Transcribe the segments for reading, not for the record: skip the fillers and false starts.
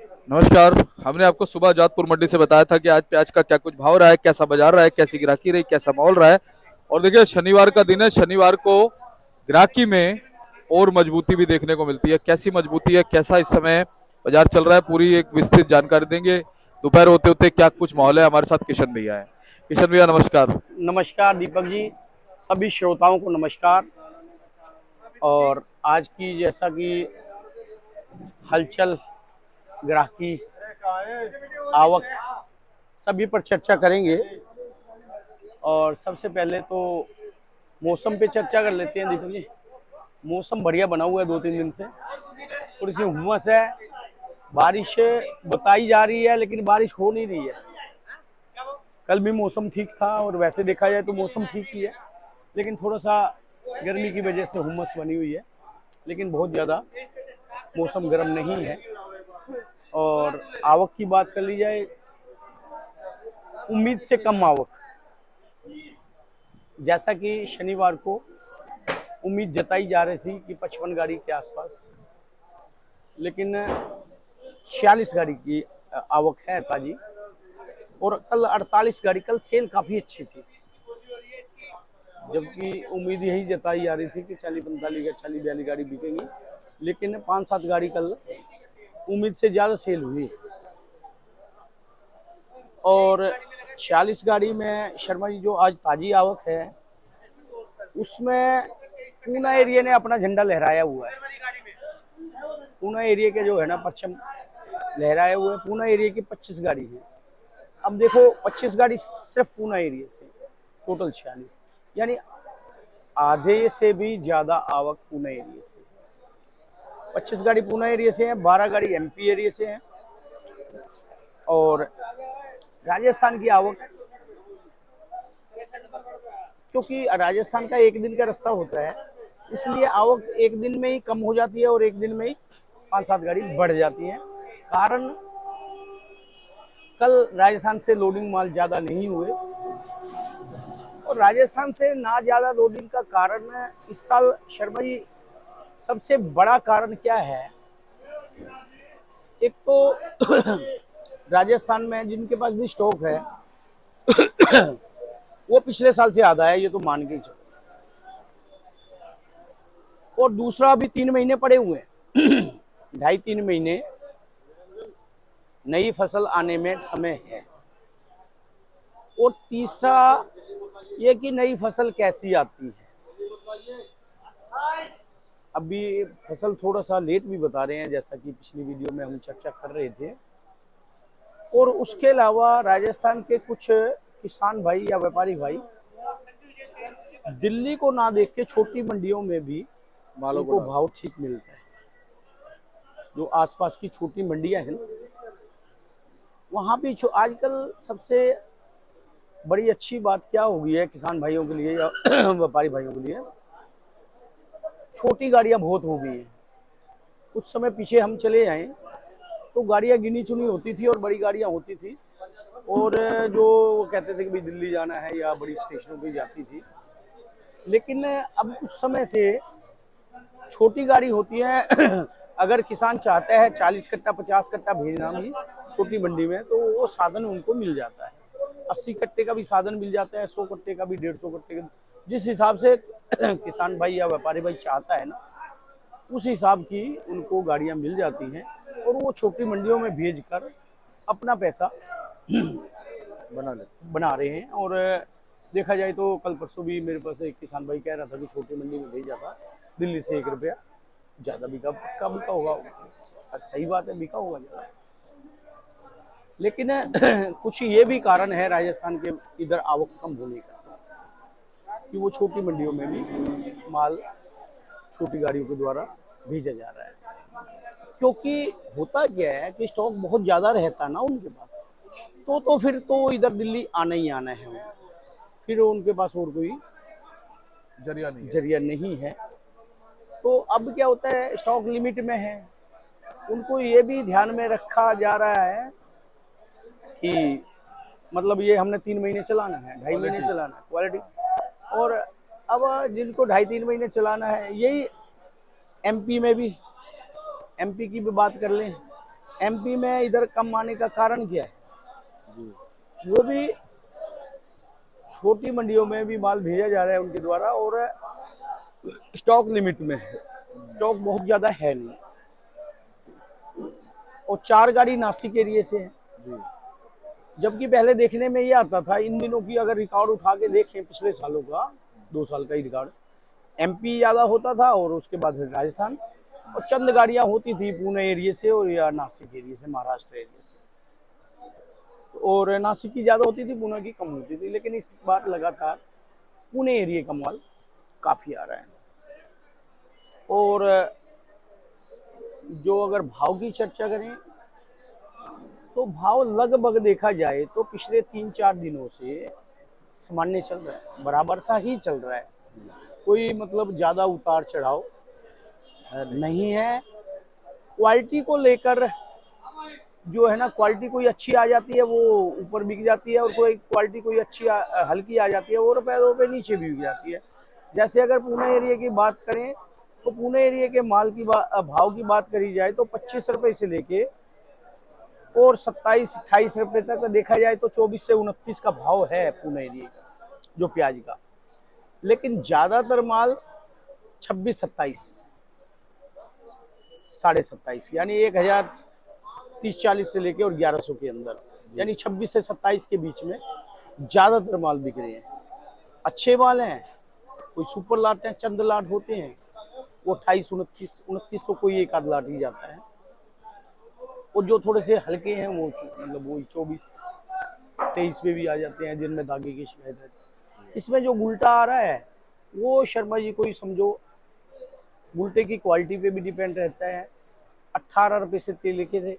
नमस्कार। हमने आपको सुबह जातपुर मंडी से बताया था कि आज प्याज का क्या कुछ भाव रहा है, कैसा बाजार रहा है, कैसी गिराकी रही, कैसा माहौल रहा है। और देखिए शनिवार का दिन है, शनिवार को गिराकी में और मजबूती भी देखने को मिलती है। कैसी मजबूती है, कैसा इस समय बाजार चल रहा है, पूरी एक विस्तृत जानकारी देंगे। दोपहर होते होते क्या कुछ माहौल है, हमारे साथ किशन भैया है। किशन भैया नमस्कार। नमस्कार दीपक जी। सभी श्रोताओं को नमस्कार। और आज की जैसा कि हलचल, ग्राहकी, आवक, सभी पर चर्चा करेंगे। और सबसे पहले तो मौसम पे चर्चा कर लेते हैं दीपक जी। मौसम बढ़िया बना हुआ है 2-3 दिन से। थोड़ी सी हुमस है, बारिश बताई जा रही है लेकिन बारिश हो नहीं रही है। कल भी मौसम ठीक था और वैसे देखा जाए तो मौसम ठीक ही है, लेकिन थोड़ा सा गर्मी की वजह से हुमस बनी हुई है। लेकिन बहुत ज़्यादा मौसम गर्म नहीं है। और आवक की बात कर ली जाए, उम्मीद से कम आवक। जैसा कि शनिवार को उम्मीद जताई जा रही थी कि 55 गाड़ी के आसपास, लेकिन 46 गाड़ी की आवक है ताजी। और कल 48 गाड़ी, कल सेल काफ़ी अच्छी थी, जबकि उम्मीद यही जताई जा रही थी कि 40-45 या 40-42 गाड़ी बिकेंगी, लेकिन 5-7 गाड़ी कल उम्मीद से ज़्यादा सेल हुई। और 46 गाड़ी में शर्मा जी जो आज ताजी आवक है उसमें पूना एरिया ने अपना झंडा लहराया हुआ है। पूना एरिया के जो है ना परचम लहराए हुए। पूना एरिया की 25 गाड़ी है। अब देखो 25 गाड़ी सिर्फ पूना एरिया से, टोटल 46, यानी आधे से भी ज्यादा आवक पूना एरिया से। 25 गाड़ी पूना एरिया से है, 12 गाड़ी एमपी एरिया से है। और राजस्थान की आवक, क्योंकि राजस्थान का एक दिन का रास्ता होता है, इसलिए आवक एक दिन में ही कम हो जाती है और एक दिन में ही 5-7 गाड़ी बढ़ जाती है। कारण कल राजस्थान से लोडिंग माल ज्यादा नहीं हुए। और राजस्थान से ना ज्यादा लोडिंग का कारण इस साल शर्मा जी, सबसे बड़ा कारण क्या है? एक तो राजस्थान में जिनके पास भी स्टॉक है वो पिछले साल से आधा है, ये तो मान के चलो। और दूसरा अभी 3 महीने पड़े हुए हैं 2.5-3 महीने नई फसल आने में समय है। और तीसरा ये कि नई फसल कैसी आती है। अभी फसल थोड़ा सा लेट भी बता रहे हैं, जैसा कि पिछली वीडियो में हम चर्चा कर रहे थे। और उसके अलावा राजस्थान के कुछ किसान भाई या व्यापारी भाई दिल्ली को ना देख के छोटी मंडियों में भी मालो उनको गुड़ा। भाव ठीक मिलता है। जो आसपास की छोटी मंडियां हैं वहां भी आजकल सबसे बड़ी अच्छी बात क्या हो गई है किसान भाइयों के लिए या व्यापारी भाइयों के लिए, छोटी गाड़ियां बहुत हो गई हैं। कुछ समय पीछे हम चले जाएं तो गाड़ियां गिनी चुनी होती थी और बड़ी गाड़ियां होती थी। और जो वो कहते थे कि भाई दिल्ली जाना है या बड़ी स्टेशनों पे जाती थी। लेकिन अब कुछ समय से छोटी गाड़ी होती है अगर किसान चाहता है 40 कट्टा 50 कट्टा भेजना भी छोटी मंडी में, तो वो साधन उनको मिल जाता है। 80 कट्टे का भी साधन मिल जाता है, 100 कट्टे का भी, 150 कट्टे का, जिस हिसाब से किसान भाई या व्यापारी भाई चाहता है ना, उस हिसाब की उनको गाड़ियां मिल जाती हैं। और वो छोटी मंडियों में भेजकर अपना पैसा बना ले। बना रहे हैं। और देखा जाए तो कल परसों भी मेरे पास एक किसान भाई कह रहा था कि छोटी मंडी में भेजा था दिल्ली से 1 रुपया ज़्यादा बिका, पक्का बिका होगा। और सही बात है, बिका होगा ज़्यादा। लेकिन कुछ ये भी कारण है राजस्थान के इधर आवक कम होने का, कि वो छोटी मंडियों में भी माल छोटी गाड़ियों के द्वारा भेजा जा रहा है। क्योंकि होता क्या है कि स्टॉक बहुत ज़्यादा रहता है ना उनके पास, तो फिर तो इधर दिल्ली आना ही आना है। फिर उनके पास और कोई जरिया नहीं है। जरिया नहीं है। तो अब क्या होता है, स्टॉक लिमिट में है। उनको ये भी ध्यान में रखा जा रहा है कि मतलब ये हमने 3 महीने चलाना है, 2.5 महीने क्वालिटी। चलाना है, क्वालिटी। और अब जिनको 2.5-3 महीने चलाना है, यही एमपी में भी, एमपी की भी बात कर लें एमपी में इधर कम आने का कारण क्या है? जी वो भी छोटी मंडियों में भी माल भेजा जा रहा है उनके द्वारा, और स्टॉक लिमिट में है, स्टॉक बहुत ज्यादा है नहीं, और 4 गाड़ी नासिक एरिया से है। जी जबकि पहले देखने में ये आता था, इन दिनों की अगर रिकॉर्ड उठा के देखें पिछले सालों का, 2 साल का ही रिकॉर्ड, एमपी ज्यादा होता था और उसके बाद फिर राजस्थान, और चंद गाड़ियां होती थी पुणे एरिया से और या नासिक एरिया से, महाराष्ट्र एरिया से, और नासिक की ज्यादा होती थी, पुणे की कम होती थी। लेकिन इस बार लगातार पुणे एरिया का माल काफी आ रहा है। और जो अगर भाव की चर्चा करें तो भाव लगभग देखा जाए तो पिछले 3-4 दिनों से सामान्य चल रहा है, बराबर सा ही चल रहा है, कोई मतलब ज्यादा उतार चढ़ाव है नहीं। नहीं है। क्वालिटी को लेकर जो है ना, क्वालिटी कोई अच्छी आ जाती है वो ऊपर बिक जाती है, और कोई क्वालिटी कोई अच्छी हल्की आ जाती है वो रुपए नीचे भी बिक जाती है। जैसे अगर पुणे एरिया की बात करें तो पुणे एरिया के माल की भाव की बात करी जाए तो 25 रुपए से लेके और 27-28 रुपए तक देखा जाए तो 24 से 29 का भाव है पुणे एरिया का जो प्याज का। लेकिन ज्यादातर माल 26-27, 27.5, यानी 1030-40 से लेके और 1100 के अंदर, यानी 26 से 27 के बीच में ज्यादातर माल बिक रहे हैं। अच्छे माल हैं, कोई सुपर लाट है, चंद लाट होते हैं वो 28-29 तो कोई एक आध लाट ही जाता है, और जो थोड़े से हल्के हैं वो मतलब वही 24-23 पे भी आ जाते हैं जिनमें धागे की शिकायत है। इसमें जो उल्टा आ रहा है वो शर्मा जी कोई समझो, गुलटे की क्वालिटी पे भी डिपेंड रहता है। 18 रुपए से तेल लेके थे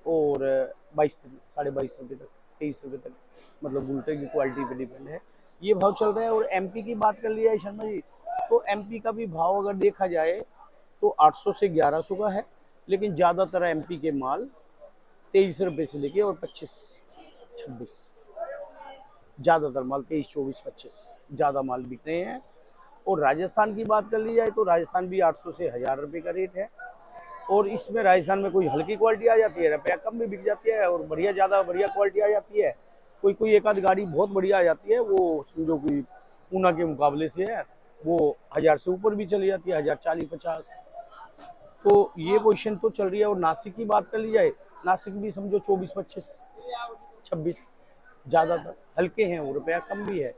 और 22-22.5 रुपए तक, 23 रुपए तक, मतलब गुलटे की क्वालिटी पे डिपेंड है, ये भाव चल रहा है। और एमपी की बात कर लिया है शर्मा जी, तो एमपी का भी भाव अगर देखा जाए तो 800 से 1100 का है, लेकिन ज्यादातर एमपी के माल 23 रुपए से लेके और 25-26, ज्यादातर माल 23-24-25 ज्यादा माल बिक रहे हैं। और राजस्थान की बात कर ली जाए तो राजस्थान भी 800 से 1000 रुपए का रेट है, और इसमें राजस्थान में कोई हल्की क्वालिटी आ जाती है, रुपया कम भी बिक जाती है, और बढ़िया ज्यादा बढ़िया क्वालिटी आ जाती है, कोई कोई एक आध गाड़ी बहुत बढ़िया आ जाती है, वो समझो कि पूना के मुकाबले से है, वो 1000 से ऊपर भी चली जाती है, 1040-50। तो ये पोजीशन तो चल रही है। और नासिक की बात कर ली जाए, नासिक भी समझो 24-25-26, ज्यादातर हल्के हैं, वो रुपया कम भी है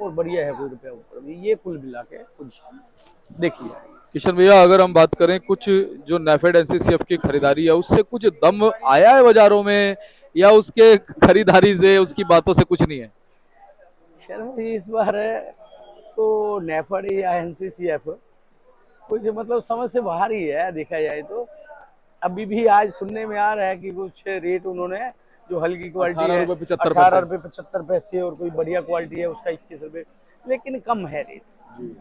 और बढ़िया है, कोई रुपया ऊपर भी। ये कुल मिला के पोजीशन देखी जाए। किशन भैया, अगर हम बात करें कुछ जो नेफेड एनसीसीएफ की खरीदारी है उससे कुछ दम आया है बाजारों में, या उसके खरीदारी से उसकी बातों से कुछ नहीं है? शर्मा जी इस बार तो नेफड या एनसीसीएफ कुछ मतलब समझ से बाहर ही है देखा जाए तो। अभी भी आज सुनने में आ रहा है कि कुछ रेट उन्होंने, जो हल्की क्वालिटी है 18 रुपए 75 पैसे, और कोई बढ़िया क्वालिटी है उसका 21 रुपए, लेकिन कम है रेट। जी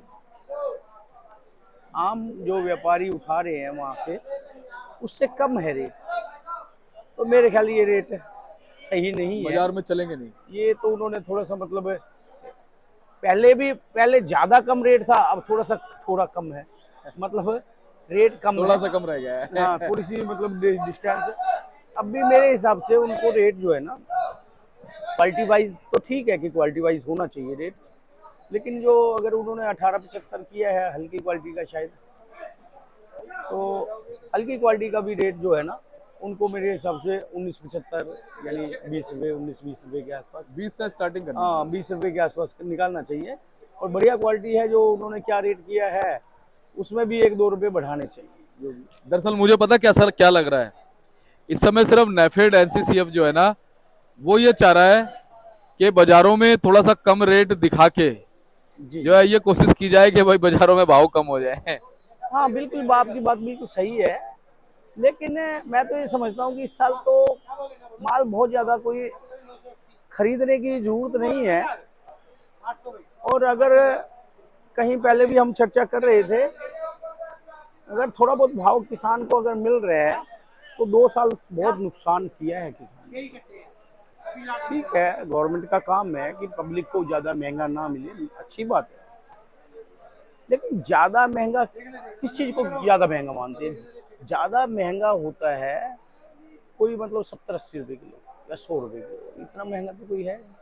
आम जो व्यापारी उठा रहे हैं वहां से उससे कम है रेट, तो मेरे ख्याल ये रेट सही नहीं है। बाजार में चलेंगे नहीं। ये तो उन्होंने थोड़ा सा मतलब, पहले ज्यादा कम रेट था, अब थोड़ा कम है, मतलब रेट कम थोड़ा है, सा कम रह गया है। हाँ थोड़ी सी मतलब डिस्टेंस। अब भी मेरे हिसाब से उनको रेट जो है ना, क्वालिटी वाइज तो ठीक है कि क्वालिटी वाइज होना चाहिए रेट, लेकिन जो अगर उन्होंने 1875 किया है हल्की क्वालिटी का शायद, तो हल्की क्वालिटी का भी रेट जो है ना उनको मेरे हिसाब से 1975, यानी 20 रुपये, 19-20 रुपये के आसपास, 20 से स्टार्टिंग करनी हाँ 20 रुपये के आसपास निकालना चाहिए। और बढ़िया क्वालिटी है जो उन्होंने क्या रेट किया है उसमें भी 1-2 रुपये बढ़ाने चाहिए जो भी। दरअसल मुझे पता क्या लग रहा है, इस समय सिर्फ नेफेड एनसीसीएफ जो है ना, वो ये चाह रहा है कि बाजारों में थोड़ा सा कम रेट दिखा के जी जो है ये कोशिश की जाए कि भाई बाजारों में भाव कम हो जाए। हाँ बिल्कुल, आपकी बात बिल्कुल सही है, लेकिन मैं तो ये समझता हूँ कि इस साल तो माल बहुत ज्यादा कोई खरीदने की जरूरत नहीं है। और अगर कहीं पहले भी हम चर्चा कर रहे थे, अगर थोड़ा बहुत भाव किसान को अगर मिल रहा है तो 2 साल बहुत नुकसान किया है किसान ने। ठीक है, गवर्नमेंट का काम है कि पब्लिक को ज्यादा महंगा ना मिले, अच्छी बात है, लेकिन ज्यादा महंगा किस चीज को ज्यादा महंगा मानते हैं? ज्यादा महंगा होता है कोई मतलब 70-80 रुपए किलो या 100 रुपए किलो, इतना महंगा तो कोई है नहीं।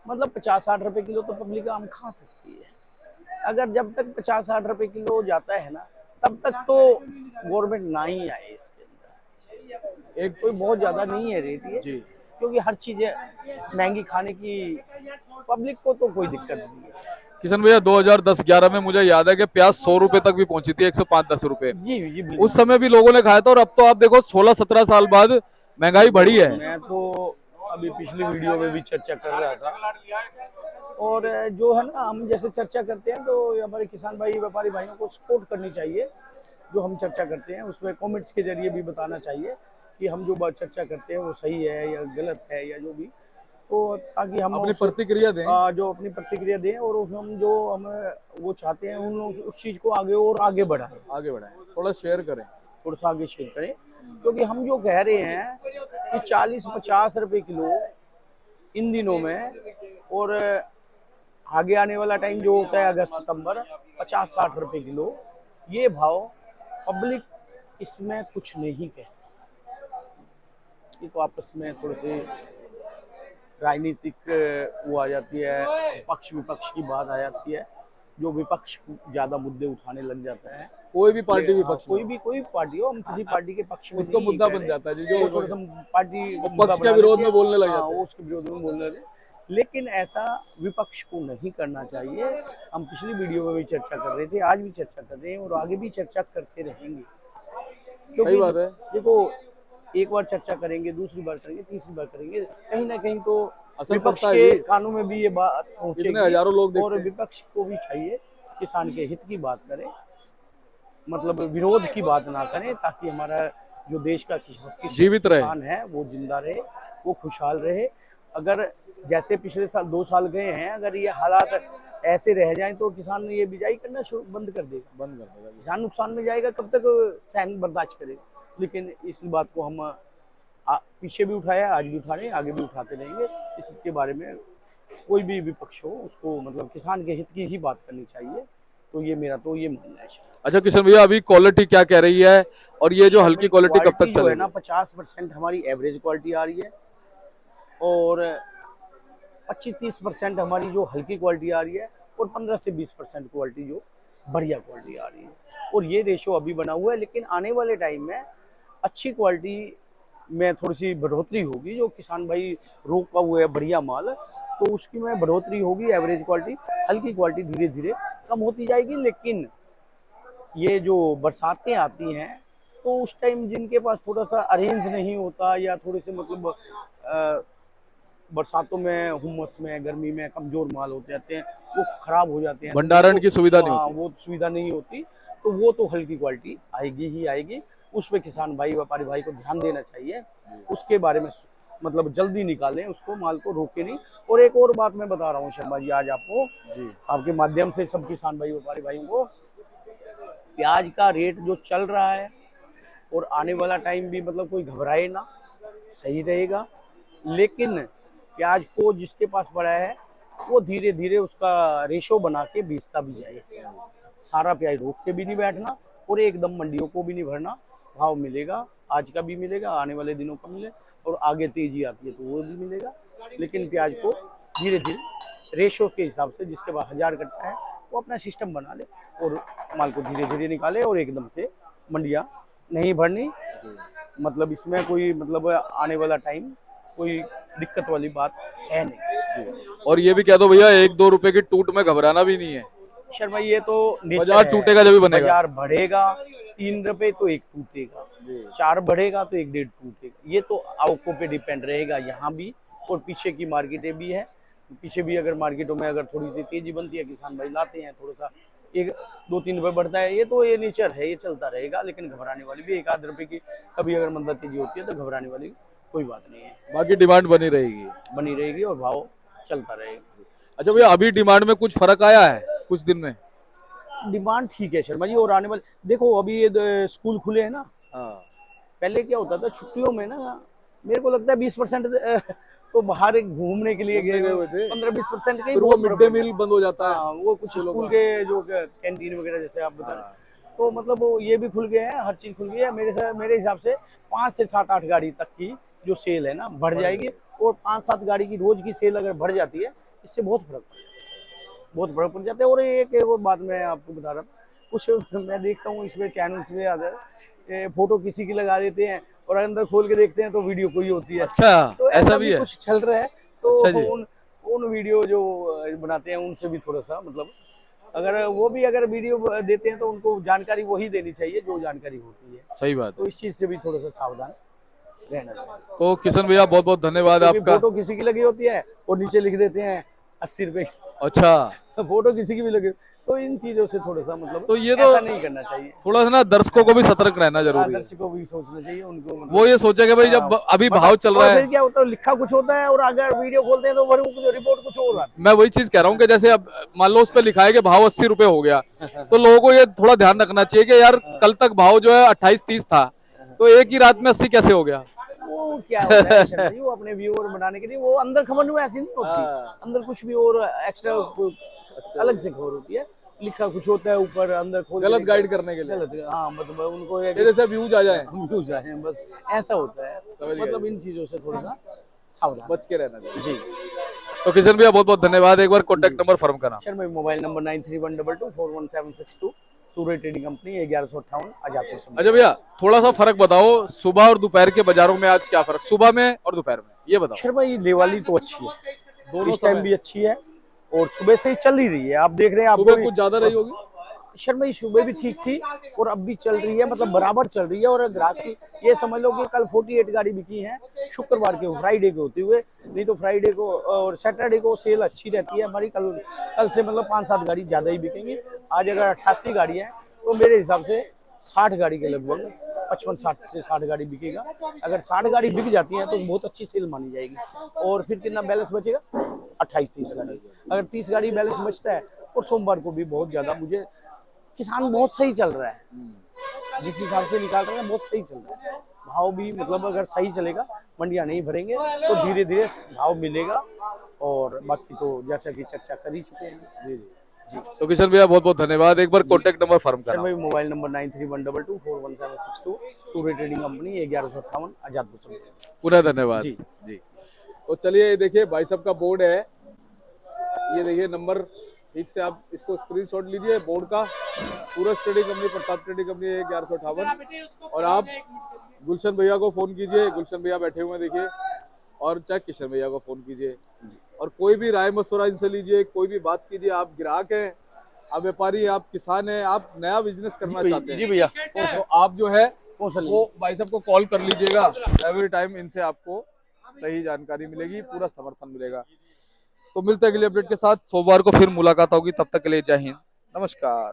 मतलब 50-60 रुपए किलो तो पब्लिक आम खा सकती है। अगर जब तक 50-60 रुपए किलो जाता है ना, तब तक तो गवर्नमेंट ना ही आए इसके अंदर। एक कोई बहुत ज्यादा नहीं है रेट ये, जी क्योंकि हर चीज महंगी खाने की पब्लिक को तो कोई दिक्कत नहीं है। किशन भैया 2010-11 में मुझे याद है कि प्याज 100 रुपए तक भी पहुंची थी, 105-10 रुपए। जी जी उस बिल्कुल। समय भी लोगों ने खाया था, और अब तो आप देखो 16-17 साल बाद महंगाई बढ़ी है। मैं तो अभी पिछली वीडियो में भी चर्चा कर रहा था, और जो है ना, हम जैसे चर्चा करते हैं तो हमारे किसान भाई व्यापारी भाइयों को सपोर्ट करनी चाहिए। जो हम चर्चा करते हैं उसमें कमेंट्स के जरिए भी बताना चाहिए कि हम जो बात चर्चा करते हैं वो सही है या गलत है या जो भी, तो ताकि हम अपनी प्रतिक्रिया दें। जो अपनी प्रतिक्रिया दें, और हम जो हम वो चाहते हैं उस चीज़ को आगे और आगे बढ़ाएं, आगे बढ़ाएं, थोड़ा शेयर करें। थोड़ा सा आगे शेयर करें। क्योंकि हम जो कह रहे हैं कि 40-50 रुपए किलो इन दिनों में, और आगे आने वाला टाइम जो होता है अगस्त सितंबर, 50-60 रुपए किलो, ये भाव पब्लिक इसमें कुछ नहीं कहे। ये तो आपस में थोड़े से राजनीतिक वो आ जाती है, पक्ष विपक्ष की बात आ जाती है, जो विपक्ष ज्यादा मुद्दे उठाने लग जाता है। कोई भी पार्टी विपक्ष में कोई पार्टी हो, हम किसी पार्टी के पक्ष में उसको नहीं मुद्दा कह बन रहे। जाता है जी, वो जो थोड़ा सा पार्टी वो मुद्दा पक्ष के बना विरोध लेती में है। बोलने लग हाँ, जाते वो हैं। उसके विरोध में बोलने लगे। लेकिन ऐसा विपक्ष को नहीं करना चाहिए। हम पिछली वीडियो में भी चर्चा कर रहे थे, आज भी चर्चा कर रहे हैं, और आगे भी चर्चा करते रहेंगे। सही क्योंकि बात है। देखो, एक बार चर्चा करेंगे, दूसरी बार करेंगे, तीसरी बार करेंगे, कहीं ना कहीं तो असर विपक्ष पड़ता है के जी। कानों में भी ये बात इतने पहुंचेगी, हजारों लोग देखते और हैं। विपक्ष को भी चाहिए किसान के हित की बात करें, मतलब विरोध की बात ना करें, ताकि हमारा जो देश का जीवित रहे। किसान है वो जिंदा रहे, वो खुशहाल रहे। अगर जैसे पिछले साल 2 साल गए हैं, अगर ये हालात ऐसे रह जाएं तो किसान ये बिजाई करना बंद कर देगा, बंद कर देगा जी। किसान नुकसान में जाएगा। कब तक सहन बर्दाश्त करेगा? लेकिन इस बात को हम पीछे भी उठाया, आज भी उठा रहे हैं, आगे भी उठाते रहेंगे। इसके बारे में कोई भी विपक्ष हो, उसको मतलब किसान के हित की ही बात करनी चाहिए। तो ये मेरा तो ये मानना है। अच्छा किशन भैया, अभी क्वालिटी क्या कह रही है, और ये जो हल्की क्वालिटी कब तक जो है चलेगी? ना, 50% हमारी एवरेज क्वालिटी आ रही है, और 25-30% हमारी जो हल्की क्वालिटी आ रही है, और 15 से 20% क्वालिटी जो बढ़िया क्वालिटी आ रही है। और ये रेशो अभी बना हुआ है, लेकिन आने वाले टाइम में अच्छी क्वालिटी में थोड़ी सी बढ़ोतरी होगी। जो किसान भाई रोका हुआ है बढ़िया माल, तो उसकी में बढ़ोतरी होगी। एवरेज क्वालिटी, हल्की क्वालिटी धीरे धीरे कम होती जाएगी। लेकिन ये जो बरसातें आती हैं, तो उस टाइम जिनके पास थोड़ा सा अरेंज नहीं होता, या थोड़े से मतलब बरसातों में हुमस में गर्मी में कमजोर माल होते जाते हैं, वो खराब हो जाते हैं, तो भंडारण की सुविधा नहीं हाँ, होती। वो सुविधा नहीं होती। तो वो तो हल्की क्वालिटी आएगी ही आएगी। उस पर किसान भाई व्यापारी भाई को ध्यान देना चाहिए, उसके बारे में मतलब जल्दी निकालें उसको, माल को रोके नहीं। और एक और बात मैं बता रहा हूँ शर्मा जी आज आपको, जी आपके माध्यम से सब किसान भाई व्यापारी भाइयों को, प्याज का रेट जो चल रहा है, और आने वाला टाइम भी मतलब कोई घबराए ना, सही रहेगा। लेकिन प्याज को जिसके पास पड़ा है, वो धीरे धीरे उसका रेशो बना के बेचता भी जाए। सारा प्याज रोक के भी नहीं बैठना, और एकदम मंडियों को भी नहीं भरना। भाव मिलेगा, आज का भी मिलेगा, आने वाले दिनों का मिले, और आगे तेजी आती है तो वो भी मिलेगा। लेकिन प्याज को धीरे धीरे रेशो के हिसाब से, जिसके पास 1000 कट्टा है वो अपना सिस्टम बना ले, और माल को धीरे धीरे निकाले, और एकदम से मंडियां नहीं भरनी। मतलब इसमें कोई मतलब आने वाला टाइम कोई दिक्कत वाली बात है नहीं। जी। और ये भी कह दो भैया, 1-2 रुपए की टूट में घबराना भी नहीं है। शर्मा, ये तो नेचर बाजार है। टूटेगा जब भी बनेगा। बाजार बढ़ेगा, 3 रुपए तो एक टूटेगा, 4 बढ़ेगा तो 1-1.5 टूटेगा। ये तो आवकों पे डिपेंड रहेगा यहाँ भी, और पीछे की मार्केटें भी है। पीछे भी अगर मार्केटों में अगर थोड़ी सी तेजी बनती है, किसान भाई लाते हैं, थोड़ा सा 1-2-3 रुपए बढ़ता है, ये तो ये नेचर है, ये चलता रहेगा। लेकिन घबराने वाली भी 1-आध रुपए की कभी अगर मंदा तेजी होती है तो घबराने वाली कोई बात नहीं है, बाकी डिमांड बनी रहेगी। बनी रहेगी और भाव चलता रहेगा। अच्छा भैया, अभी डिमांड में कुछ फर्क आया है कुछ दिन में? डिमांड ठीक है शर्मा जी। और आने वाले देखो, अभी ये स्कूल खुले हैं ना, हाँ। पहले क्या होता था छुट्टियों में ना, मेरे को लगता है 20% तो बाहर एक घूमने के लिए गए हुए थे, 15-20% का ही फिर वो बहुत मिड डे मील बंद हो जाता है। हाँ, वो कुछ स्कूल के जो कैंटीन वगैरह जैसे आप बता रहे, तो मतलब वो ये भी खुल गए हैं, हर चीज खुल गई है। मेरे हिसाब से 5 से 7-8 गाड़ी तक की जो सेल है ना बढ़ जाएगी, और 5-7 गाड़ी की रोज की सेल अगर बढ़ जाती है, इससे बहुत फर्क पड़ जाता है। और एक और बात मैं आपको बता रहा था, कुछ मैं देखता हूँ इसमें चैनल्स में आता है, फोटो किसी की लगा देते हैं और अंदर खोल के देखते हैं तो वीडियो कोई होती है। अच्छा, तो ऐसा ऐसा भी भी है? कुछ चल रहा है। तो अच्छा जी। उन वीडियो जो बनाते हैं उनसे भी थोड़ा सा मतलब, अगर वो भी अगर वीडियो देते हैं तो उनको जानकारी वही देनी चाहिए जो जानकारी होती है। सही बात है। तो इस चीज से भी थोड़ा सा सावधान रहना चाहिए, तो किशन भैया बहुत बहुत धन्यवाद क्योंकि आपका। फोटो किसी की लगी होती है और नीचे लिख देते हैं 80 रुपए अच्छा, की। फोटो किसी की भी लगी, तो इन चीजों से थोड़ा सा मतलब तो ये तो ऐसा नहीं करना चाहिए। थोड़ा सा ना दर्शकों को भी सतर्क रहना जरूरी है। दर्शकों को भी सोचना चाहिए, उनको वो मतलब ये सोचे कि भाई जब अभी भाव चल रहा और फिर है। क्या होता है, लिखा कुछ होता है और अगर वीडियो खोलते हैं तो फिर रिपोर्ट कुछ और आती मैं वही चीज कह रहा हूँ कि जैसे अब मान लो उस पर लिखा है कि भाव 80 रुपए हो गया, तो लोगों को ये थोड़ा ध्यान रखना चाहिए कि यार कल तक भाव जो है 28-30 था, तो एक ही रात में 80 कैसे हो गया। है। वो क्या होता है शर्मा जी, वो अपने व्यूअर बनाने के लिए, वो अंदर खबर में ऐसी नहीं होती, हाँ। अंदर कुछ भी और एक्स्ट्रा अलग से खबर होती है। लिखा कुछ होता है ऊपर, अंदर खोल के गलत देखा गाइड करने के लिए, गलत, हाँ मतलब उनको ये तेरे से व्यूज आ जाए, हम यूज आए हैं बस, ऐसा होता है। समझ गया मतलब जी। इन चीजों से थोड़ा सा सावधान बच के रहना चाहिए। जी। तो किशन भैया बहुत बहुत धन्यवाद। एक बार कॉन्टेक्ट नंबर फर्म का नाम। शर्मा मोबाइल नंबर 9312241762, सूर्य ट्रेडिंग कंपनी 1158 आजादपुर से। अच्छा भैया, थोड़ा सा फर्क बताओ सुबह और दोपहर के बाजारों में, आज क्या फर्क सुबह में और दोपहर में, ये बताओ। शर्मा ये दिवाली तो अच्छी है, दोनों इस टाइम समय भी अच्छी है, और सुबह से ही चल ही रही है, आप देख रहे हैं आपको सुबह भी। कुछ ज्यादा रही होगी। शर्मा ये सुबह भी ठीक थी और अब भी चल रही है, मतलब बराबर चल रही है। और ग्राहक की ये समझ लो कि कल 48 गाड़ी बिकी है शुक्रवार के, फ्राइडे के होते हुए, नहीं तो फ्राइडे को और सैटरडे को सेल अच्छी रहती है हमारी। कल कल से मतलब 5-7 गाड़ी ज्यादा ही बिकेंगी। आज अगर 88 गाड़ी है तो मेरे हिसाब से 60 गाड़ी के लगभग 55-60 से 60 गाड़ी बिकेगा। अगर 60 गाड़ी बिक जाती है तो बहुत अच्छी सेल मानी जाएगी। और फिर कितना बैलेंस बचेगा, 28-30 गाड़ी। अगर 30 गाड़ी बैलेंस बचता है, और सोमवार को भी बहुत ज्यादा मुझे किसान बहुत सही चल रहा है, जिस हिसाब से निकाल रहे हैं बहुत सही चल रहा है। भाव भी मतलब अगर सही चलेगा, मंडियां नहीं भरेंगे तो धीरे धीरे भाव मिलेगा। और बाकी तो जैसा कि चर्चा कर ही चुके हैं। जी जी। तो किशन भैया बहुत बहुत धन्यवाद। एक बार कॉन्टेक्ट नंबर फर्म का सर नाम। भाई मोबाइल नंबर 9312241762, सूर्य ट्रेडिंग कंपनी 1158 आजादपुर से। पुनः धन्यवाद जी। जी। तो चलिए ये देखिए भाई साहब का बोर्ड है, ये देखिए नंबर ठीक से आप इसको स्क्रीनशॉट लीजिए बोर्ड का। Suraj trading company, Pratap trading company 1158। और आप गुलशन भैया को फोन कीजिए, गुलशन भैया बैठे हुए हैं देखिए, और चाहे किशन भैया को फोन कीजिए, और कोई भी राय मशवरा इनसे लीजिए, कोई भी बात कीजिए। आप ग्राहक हैं, आप व्यापारी हैं, आप किसान हैं, आप नया बिजनेस करना चाहते हैं, जी भैया, तो आप जो है कौन सा वो भाई साहब को कॉल कर लीजिएगा। एवरी टाइम इनसे आपको सही जानकारी मिलेगी, पूरा समर्थन मिलेगा। तो मिलते हैं अगले अपडेट के साथ, सोमवार को फिर मुलाकात होगी। तब तक के लिए जय हिंद, नमस्कार।